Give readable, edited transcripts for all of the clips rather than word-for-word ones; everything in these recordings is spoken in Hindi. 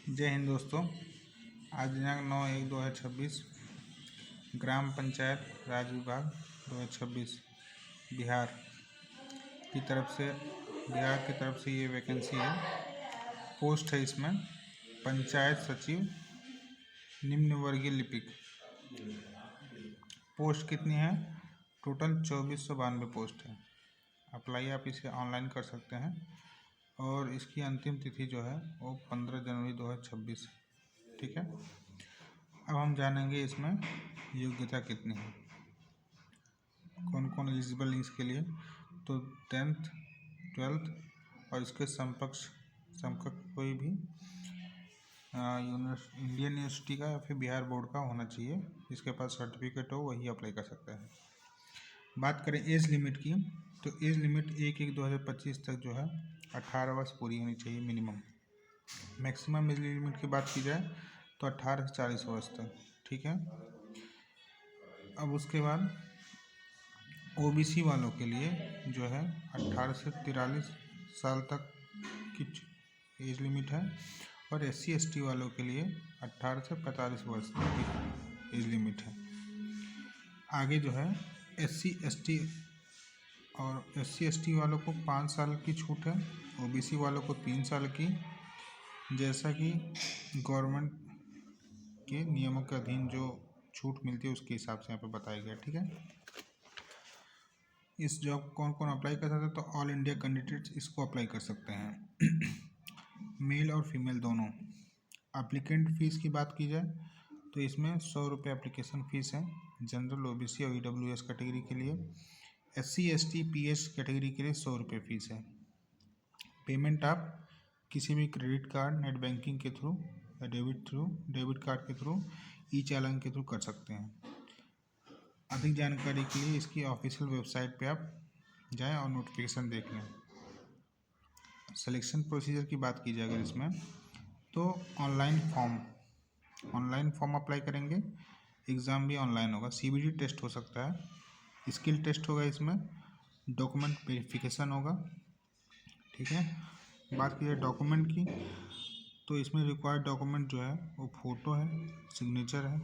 जय हिंद दोस्तों। आज दिनांक 9/1/2026 ग्राम पंचायत राज विभाग 2026 बिहार की तरफ से ये वैकेंसी है। पोस्ट है इसमें पंचायत सचिव निम्न वर्गीय लिपिक। पोस्ट कितनी है? टोटल 2492 पोस्ट है। अप्लाई आप इसे ऑनलाइन कर सकते हैं और इसकी अंतिम तिथि जो है वो 15 जनवरी 2026 है। ठीक है, अब हम जानेंगे इसमें योग्यता कितनी है, कौन कौन एलिजिबल है इसके लिए। तो 10th 12th और इसके समकक्ष कोई भी इंडियन यूनिवर्सिटी का या फिर बिहार बोर्ड का होना चाहिए। जिसके पास सर्टिफिकेट हो वही अप्लाई कर सकता है। बात करें एज लिमिट की, तो एज लिमिट 1/1/2025 तक जो है 18 वर्ष पूरी होनी चाहिए मिनिमम। मैक्सिमम एज लिमिट की बात की जाए तो 18 से 40 वर्ष तक। ठीक है, अब उसके बाद ओबीसी वालों के लिए जो है 18 से 43 साल तक की एज लिमिट है और SC/ST वालों के लिए 18 से 45 वर्ष तक की एज लिमिट है। आगे जो है SC/ST वालों को 5 साल की छूट है, ओबीसी वालों को 3 साल की, जैसा कि गवर्नमेंट के नियमों के अधीन जो छूट मिलती है उसके हिसाब से यहाँ पे बताया गया। ठीक है, इस जॉब कौन कौन अप्लाई कर सकते हैं? तो ऑल इंडिया कैंडिडेट्स इसको अप्लाई कर सकते हैं मेल और फीमेल दोनों। एप्लीकेंट फ़ीस की बात की जाए तो इसमें 100 रुपये एप्लीकेशन फ़ीस है जनरल, ओबीसी और EWS कैटेगरी के लिए। SC/ST PH कैटेगरी के लिए 100 रुपये फ़ीस है। पेमेंट आप किसी भी क्रेडिट कार्ड, नेट बैंकिंग के थ्रू या डेबिट कार्ड के थ्रू, ई-चालान के थ्रू कर सकते हैं। अधिक जानकारी के लिए इसकी ऑफिशियल वेबसाइट पे आप जाएं और नोटिफिकेशन देख लें। सिलेक्शन प्रोसीजर की बात की जाए अगर इसमें, तो ऑनलाइन फॉर्म अप्लाई करेंगे। एग्ज़ाम भी ऑनलाइन होगा। CBT टेस्ट हो सकता है, स्किल टेस्ट होगा, इसमें डॉक्यूमेंट वेरिफिकेशन होगा। ठीक है, बात की जाए डॉक्यूमेंट की तो इसमें रिक्वायर्ड डॉक्यूमेंट जो है वो फ़ोटो है, सिग्नेचर है।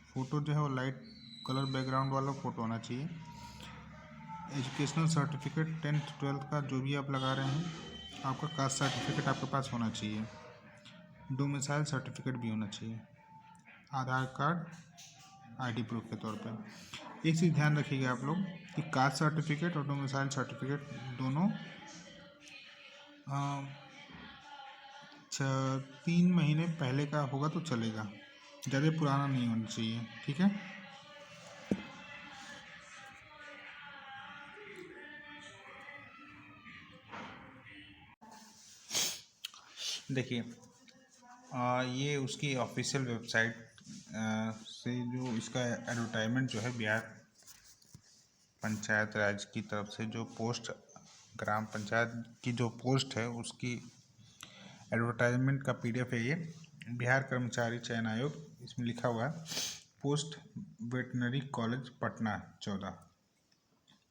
फ़ोटो जो है वो लाइट कलर बैकग्राउंड वाला फ़ोटो होना चाहिए। एजुकेशनल सर्टिफिकेट 10th 12th का जो भी आप लगा रहे हैं, आपका कास्ट सर्टिफिकेट आपके पास होना चाहिए। डोमिसाइल सर्टिफिकेट भी होना चाहिए। आधार कार्ड ID प्रूफ के तौर पर। एक चीज़ ध्यान रखिएगा आप लोग कि कास्ट सर्टिफिकेट और डोमिसाइल सर्टिफिकेट दोनों 3 महीने पहले का होगा तो चलेगा, ज़्यादा पुराना नहीं होना चाहिए। ठीक है, देखिए ये उसकी ऑफिशियल वेबसाइट से जो इसका एडवर्टाइजमेंट जो है बिहार पंचायत राज की तरफ से जो पोस्ट, ग्राम पंचायत की जो पोस्ट है उसकी एडवर्टाइजमेंट का PDF है ये। बिहार कर्मचारी चयन आयोग, इसमें लिखा हुआ है post veterinary college Patna 14।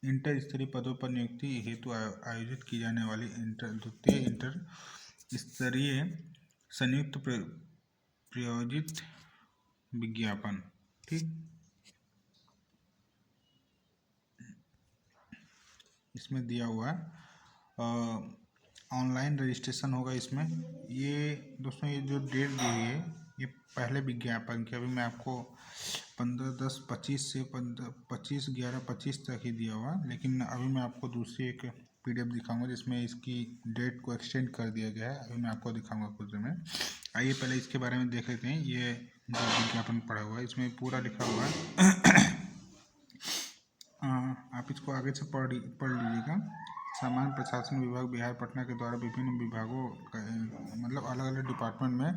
Inter स्तरीय पदों पर नियुक्ति हेतु आयोजित की जाने वाली द्वितीय इंटर स्तरीय संयुक्त प्रायोजित विज्ञापन। ठीक, इसमें दिया हुआ है ऑनलाइन रजिस्ट्रेशन होगा इसमें। ये दोस्तों ये जो डेट दी हुई है ये पहले विज्ञापन की, अभी मैं आपको 15/10/25 से 25/11/25 तक ही दिया हुआ, लेकिन अभी मैं आपको दूसरी एक PDF दिखाऊंगा जिसमें इसकी डेट को एक्सटेंड कर दिया गया है। अभी मैं आपको दिखाऊंगा कुछ देर में। आइए पहले इसके बारे में देख लेते हैं। ये जो विज्ञापन पड़ा हुआ है इसमें पूरा लिखा हुआ है आप इसको आगे से पढ़ लीजिएगा। सामान्य प्रशासन विभाग बिहार पटना के द्वारा विभिन्न विभागों मतलब अलग अलग डिपार्टमेंट में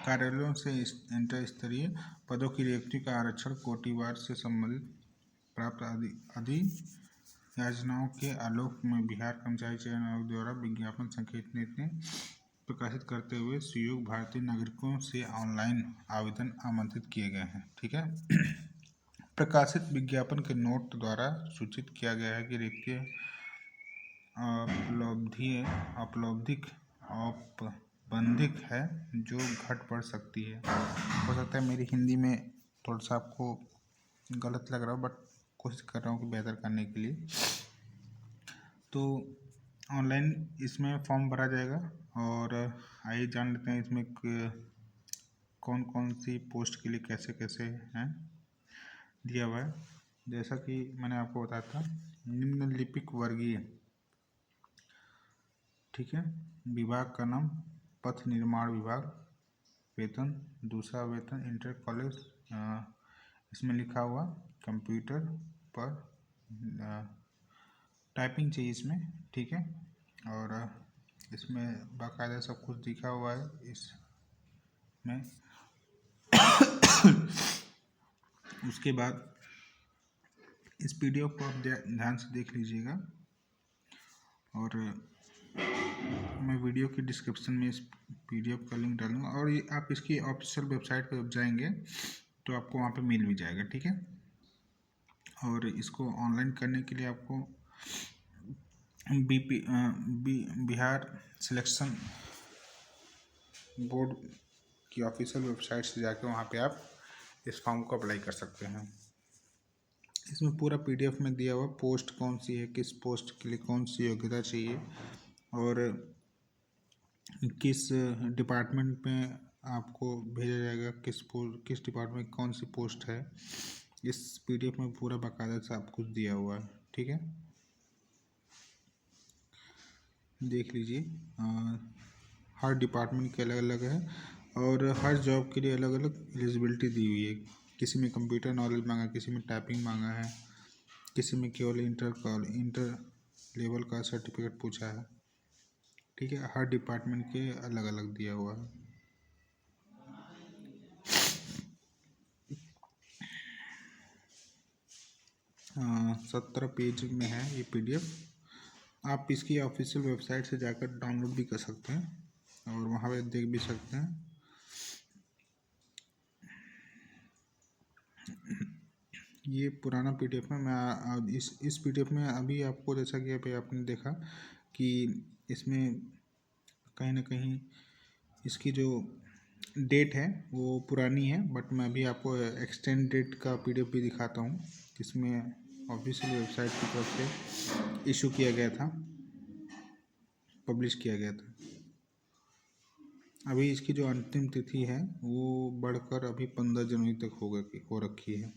कार्यालयों से इंटर स्तरीय पदों की नियुक्ति का आरक्षण कोटिवार से संबंधित प्राप्त आदि योजनाओं के आलोक में बिहार कर्मचारी चयन आयोग द्वारा विज्ञापन संख्या इतने प्रकाशित करते हुए सुयोग्य भारतीय नागरिकों से ऑनलाइन आवेदन आमंत्रित किए गए हैं। ठीक है, प्रकाशित विज्ञापन के नोट द्वारा सूचित किया गया है कि रिक्तियाँ औपलब्धिक संबंधित है जो घट बढ़ सकती है। हो सकता है मेरी हिंदी में थोड़ा सा आपको गलत लग रहा हो, बट कोशिश कर रहा हूँ कि बेहतर करने के लिए। तो ऑनलाइन इसमें फॉर्म भरा जाएगा और आइए जान लेते हैं इसमें कौन कौन सी पोस्ट के लिए कैसे कैसे हैं दिया हुआ है। जैसा कि मैंने आपको बताया था, निम्नलिखित वर्गीय, ठीक है, विभाग का नाम पथ निर्माण विभाग, वेतन, दूसरा वेतन इंटर कॉलेज, इसमें लिखा हुआ कंप्यूटर पर टाइपिंग चाहिए इसमें, ठीक है। और इसमें बाकायदा सब कुछ लिखा हुआ है इसमें। उसके बाद इस पीडीएफ को आप ध्यान से देख लीजिएगा और मैं वीडियो की डिस्क्रिप्शन में इस पीडीएफ का लिंक डालूंगा और ये आप इसकी ऑफिशियल वेबसाइट पर जब जाएंगे तो आपको वहाँ पे मिल भी जाएगा, ठीक है। और इसको ऑनलाइन करने के लिए आपको बिहार सिलेक्शन बोर्ड की ऑफिशियल वेबसाइट से जाकर वहाँ पे आप इस फॉर्म को अप्लाई कर सकते हैं। इसमें पूरा पीडीएफ में दिया हुआ पोस्ट कौन सी है, किस पोस्ट के लिए कौन सी योग्यता चाहिए और किस डिपार्टमेंट में आपको भेजा जाएगा, किस डिपार्टमेंट में कौन सी पोस्ट है, इस पीडीएफ में पूरा बाकायदा से आप कुछ दिया हुआ है, ठीक है। देख लीजिए, हर डिपार्टमेंट के अलग अलग है और हर जॉब के लिए अलग अलग एलिजिबिलिटी दी हुई है। किसी में कंप्यूटर नॉलेज मांगा, किसी में टाइपिंग मांगा है, किसी में केवल इंटर लेवल का सर्टिफिकेट पूछा है, ठीक है। हर डिपार्टमेंट के अलग अलग दिया हुआ है। 17 पेज में है ये पीडीएफ। आप इसकी ऑफिशियल वेबसाइट से जाकर डाउनलोड भी कर सकते हैं और वहाँ पे देख भी सकते हैं। ये पुराना पीडीएफ में मैं इस पीडीएफ में अभी आपको, जैसा कि अभी आपने देखा कि इसमें कहीं ना कहीं इसकी जो डेट है वो पुरानी है, बट मैं अभी आपको एक्सटेंड डेट का पीडीएफ भी दिखाता हूँ। इसमें ऑफिशियल वेबसाइट की तरफ से इशू किया गया था, पब्लिश किया गया था। अभी इसकी जो अंतिम तिथि है वो बढ़कर अभी 15 जनवरी तक हो रखी है।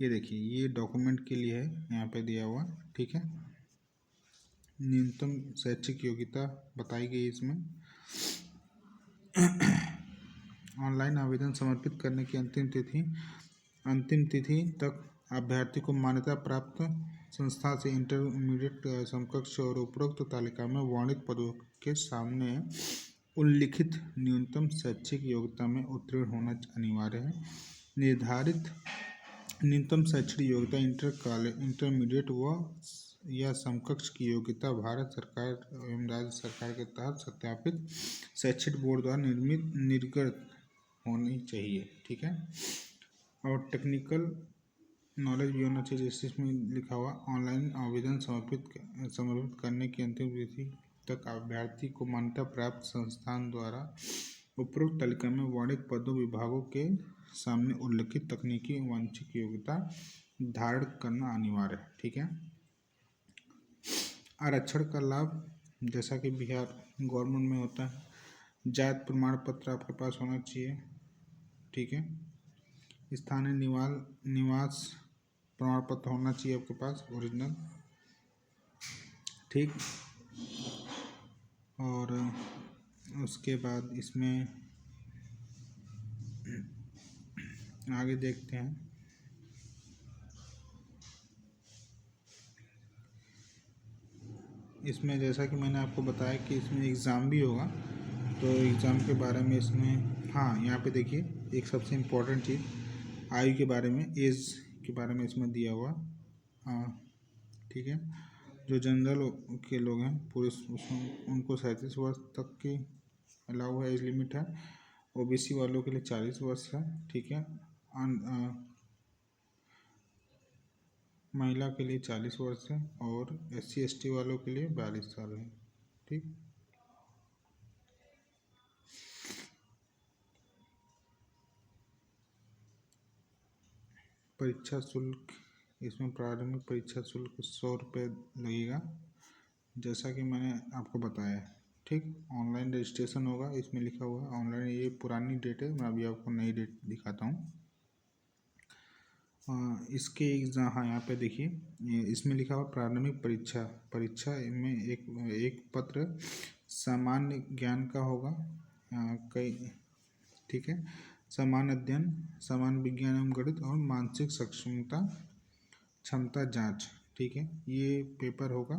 ये देखिए, ये डॉक्यूमेंट के लिए है, यहाँ पे दिया हुआ, ठीक है। न्यूनतम शैक्षिक योग्यता बताई गई इसमें। ऑनलाइन आवेदन समर्पित करने की अंतिम तिथि तक अभ्यर्थी को मान्यता प्राप्त संस्था से इंटरमीडिएट समकक्ष और उपरोक्त तालिका में वर्णित पदों के सामने उल्लिखित न्यूनतम शैक्षिक योग्यता में उत्तीर्ण होना अनिवार्य है। निर्धारित न्यूनतम शैक्षिक योग्यता इंटरमीडिएट व या समकक्ष की योग्यता भारत सरकार एवं राज्य सरकार के तहत सत्यापित शैक्षिक बोर्ड द्वारा निर्गत होनी चाहिए, ठीक है। और टेक्निकल नॉलेज भी होना चाहिए, जैसे इसमें लिखा हुआ ऑनलाइन आवेदन समर्पित करने की अंतिम तिथि तक अभ्यर्थी को मान्यता प्राप्त संस्थान द्वारा उपरोक्त तालिका में वर्णित पदों विभागों के सामने उल्लिखित तकनीकी वांछित योग्यता धारण करना अनिवार्य है, ठीक है। आरक्षण का लाभ, जैसा कि बिहार गवर्नमेंट में होता है, जाति प्रमाण पत्र आपके पास होना चाहिए, ठीक है। स्थानीय निवास प्रमाण पत्र होना चाहिए आपके पास, ओरिजिनल, ठीक। और उसके बाद इसमें आगे देखते हैं। इसमें जैसा कि मैंने आपको बताया कि इसमें एग्ज़ाम भी होगा, तो एग्ज़ाम के बारे में इसमें, हाँ, यहाँ पे देखिए एक सबसे इम्पोर्टेंट चीज़, आयु के बारे में, एज के बारे में इसमें दिया हुआ, ठीक है। जो जनरल के लोग हैं पुरुष, उनको 37 वर्ष तक की अलाउ है, एज लिमिट है। ओबीसी वालों के लिए 40 वर्ष है, ठीक है। महिला के लिए 40 वर्ष है और SC ST वालों के लिए 42 साल है, ठीक। परीक्षा शुल्क, इसमें प्रारंभिक परीक्षा शुल्क 100 रुपये लगेगा, जैसा कि मैंने आपको बताया। ठीक, ऑनलाइन रजिस्ट्रेशन होगा, इसमें लिखा हुआ है ऑनलाइन। ये पुरानी डेट है, मैं अभी आपको नई डेट दिखाता हूँ। इसके एग्जाम, हाँ यहाँ पे देखिए, इसमें लिखा हुआ प्रारंभिक परीक्षा में एक पत्र सामान्य ज्ञान का होगा, कई, ठीक है, सामान्य अध्ययन, सामान्य विज्ञान एवं गणित और मानसिक क्षमता जांच। ठीक है, ये पेपर होगा।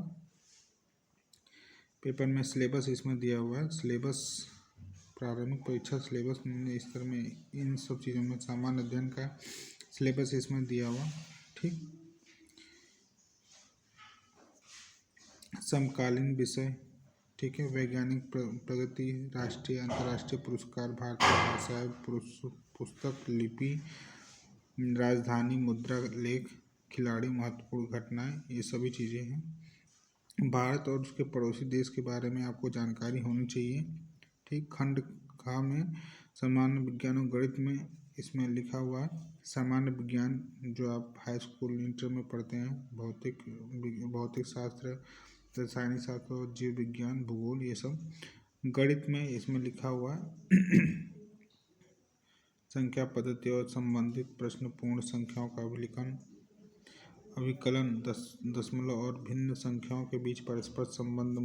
पेपर में सिलेबस इसमें दिया हुआ है, सिलेबस प्रारंभिक परीक्षा सिलेबस इस तरह में, इन सब चीज़ों में सामान्य अध्ययन का सिलेबस इसमें दिया हुआ। ठीक, समकालीन विषय, ठीक है, वैज्ञानिक प्रगति, राष्ट्रीय अंतर्राष्ट्रीय पुरस्कार, भारतीय भाषाएं, पुस्तक लिपि, राजधानी, मुद्रा लेख, खिलाड़ी, महत्वपूर्ण घटनाएं, ये सभी चीज़ें हैं। भारत और उसके पड़ोसी देश के बारे में आपको जानकारी होनी चाहिए। ठीक, खंड खा में सामान्य विज्ञान और गणित में इसमें लिखा हुआ है सामान्य विज्ञान, जो आप हाई स्कूल इंटर में पढ़ते हैं, भौतिक शास्त्र, रासायनिक शास्त्र, जीव विज्ञान, भूगोल, ये सब। गणित में इसमें लिखा हुआ है संख्या पद्धति और संबंधित प्रश्न, पूर्ण संख्याओं का अभिकलन, दशमलव और भिन्न संख्याओं के बीच परस्पर संबंध,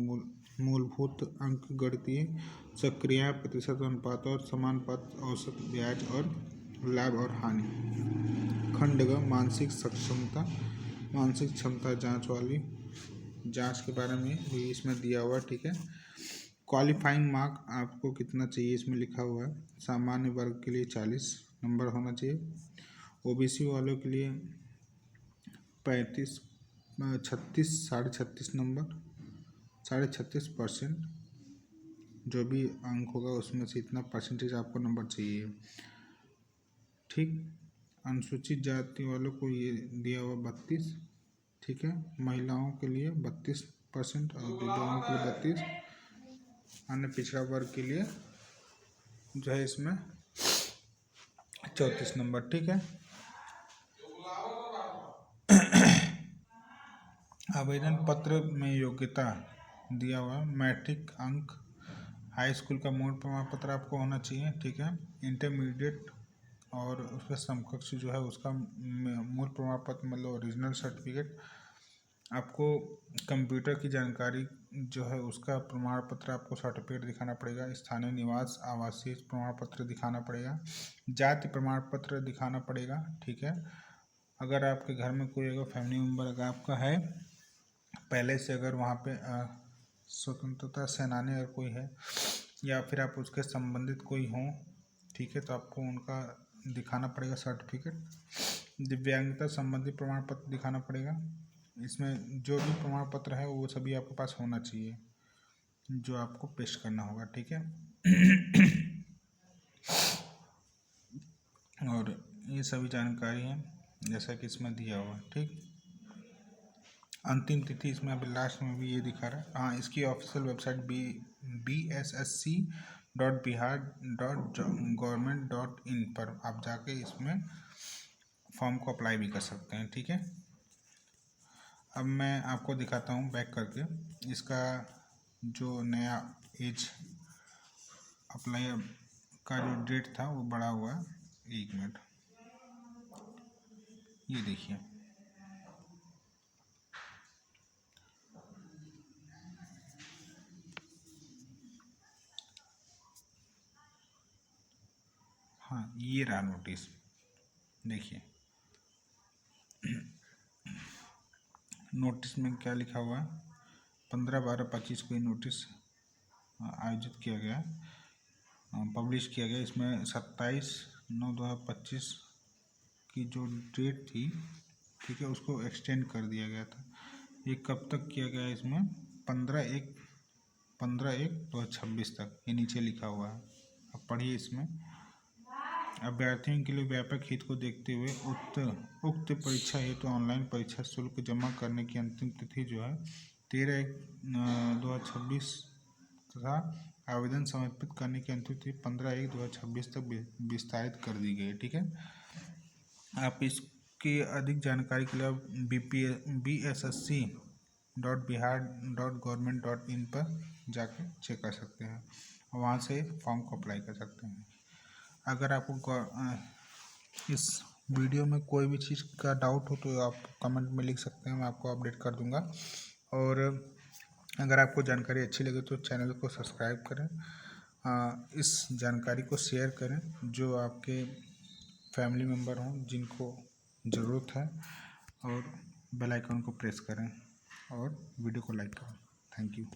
मूलभूत अंक गणितीय सक्रिय, प्रतिशत अनुपात और समानुपात, औसत, ब्याज और लाभ और हानि। खंड ग मानसिक क्षमता जांच के बारे में भी इसमें दिया हुआ। ठीक है, क्वालिफाइंग मार्क आपको कितना चाहिए, इसमें लिखा हुआ है। सामान्य वर्ग के लिए 40 नंबर होना चाहिए, ओबीसी वालों के लिए 36 नंबर, 36.5%, जो भी अंक होगा उसमें से इतना परसेंटेज आपको नंबर चाहिए। ठीक, अनुसूचित जाति वालों को ये दिया हुआ 32, ठीक है, महिलाओं के लिए 32% और विधवाओं के लिए 32, अन्य पिछड़ा वर्ग के लिए जो है इसमें 34 नंबर। ठीक है, आवेदन पत्र में योग्यता दिया हुआ मैट्रिक अंक, हाई स्कूल का मूल प्रमाण पत्र आपको होना चाहिए। ठीक है, इंटरमीडिएट और उसके समकक्ष जो है उसका मूल प्रमाण पत्र, मतलब ओरिजिनल सर्टिफिकेट। आपको कंप्यूटर की जानकारी जो है उसका प्रमाण पत्र, आपको सर्टिफिकेट दिखाना पड़ेगा। स्थानीय निवास आवासीय प्रमाण पत्र दिखाना पड़ेगा, जाति प्रमाण पत्र दिखाना पड़ेगा। ठीक है, अगर आपके घर में कोई अगर फैमिली मेम्बर अगर आपका है पहले से, अगर वहाँ पे स्वतंत्रता सेनानी अगर कोई है या फिर आप उसके संबंधित कोई हों, ठीक है, तो आपको उनका दिखाना पड़ेगा सर्टिफिकेट। दिव्यांगता संबंधी प्रमाण पत्र दिखाना पड़ेगा। इसमें जो भी प्रमाण पत्र है वो सभी आपके पास होना चाहिए, जो आपको पेश करना होगा। ठीक है, और ये सभी जानकारी है जैसा कि इसमें दिया हुआ है। ठीक, अंतिम तिथि इसमें अभी लास्ट में भी ये दिखा रहा है। हाँ, इसकी ऑफिशियल वेबसाइट bssc.bihar.gov.in पर आप जाके इसमें फॉर्म को अप्लाई भी कर सकते हैं। ठीक है, अब मैं आपको दिखाता हूँ बैक करके इसका जो नया एज अप्लाई का जो डेट था वो बढ़ा हुआ है। 1 मिनट, ये देखिए, हाँ ये रहा नोटिस, देखिए नोटिस में क्या लिखा हुआ है। 15/12/25 को ये नोटिस आयोजित किया गया, पब्लिश किया गया। इसमें 27/9/2025 की जो डेट थी, ठीक है, उसको एक्सटेंड कर दिया गया था। ये कब तक किया गया है, इसमें 15/1/2026 तक, ये नीचे लिखा हुआ है। अब पढ़िए, इसमें अभ्यर्थियों के लिए व्यापक हित को देखते हुए उक्त परीक्षा हेतु ऑनलाइन परीक्षा शुल्क जमा करने की अंतिम तिथि जो है 13/1/2026 तथा आवेदन समर्पित करने की अंतिम तिथि 15/1/2026 तक विस्तारित कर दी गई है। ठीक है, आप इस की अधिक जानकारी के लिए आप bssc.bihar.government.in पर जाके चेक कर सकते हैं और वहाँ से फॉर्म को अप्लाई कर सकते हैं। अगर आपको इस वीडियो में कोई भी चीज़ का डाउट हो तो आप कमेंट में लिख सकते हैं, मैं आपको अपडेट कर दूंगा। और अगर आपको जानकारी अच्छी लगे तो चैनल को सब्सक्राइब करें, इस जानकारी को शेयर करें जो आपके फैमिली मेम्बर हों जिनको ज़रूरत है, और बेल आइकन को प्रेस करें और वीडियो को लाइक करें। Thank you.